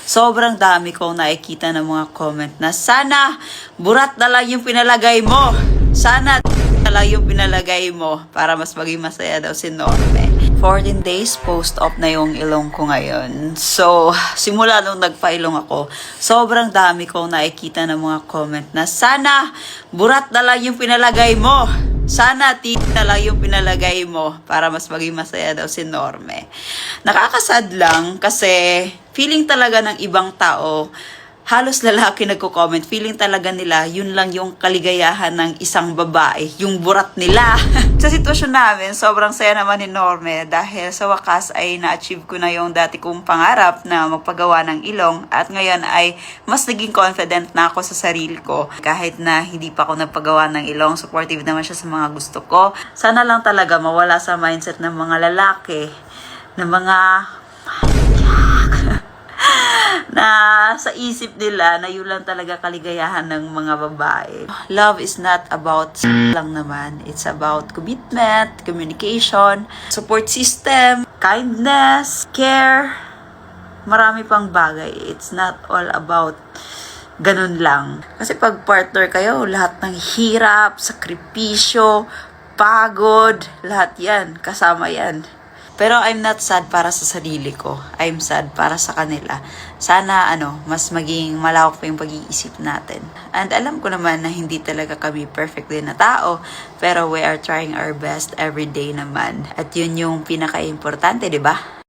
sobrang dami kong nakikita ng mga comment na sana burat na lang yung pinalagay mo. Sana na lang yung pinalagay mo para mas maging masaya daw si Norme. 14 days post-op na yung ilong ko ngayon. So, simula nung nagpa-ilong ako, sobrang dami kong nakikita ng mga comment na sana burat na lang yung pinalagay mo. Sana na lang yung pinalagay mo para mas maging masaya daw si Norme. Nakakasad lang kasi feeling talaga ng ibang tao, halos lalaki nagko-comment, feeling talaga nila yun lang yung kaligayahan ng isang babae, yung burat nila. Sa sitwasyon namin, sobrang saya naman ni Norme dahil sa wakas ay na-achieve ko na yung dati kong pangarap na magpagawa ng ilong at ngayon ay mas naging confident na ako sa sarili ko. Kahit na hindi pa ako nagpagawa ng ilong, supportive naman siya sa mga gusto ko. Sana lang talaga mawala sa mindset ng mga lalaki, ng mga na sa isip nila na yun lang talaga kaligayahan ng mga babae. Love is not about lang naman. It's about commitment, communication, support system, kindness, care, marami pang bagay. It's not all about ganun lang. Kasi pag partner kayo, lahat ng hirap, sakripisyo, pagod, lahat yan, kasama yan. Pero I'm not sad para sa sarili ko. I'm sad para sa kanila. Sana mas maging malawak pa yung pag-iisip natin. And alam ko naman na hindi talaga kami perfect din na tao. Pero we are trying our best every day naman. At yun yung pinaka-importante, di ba?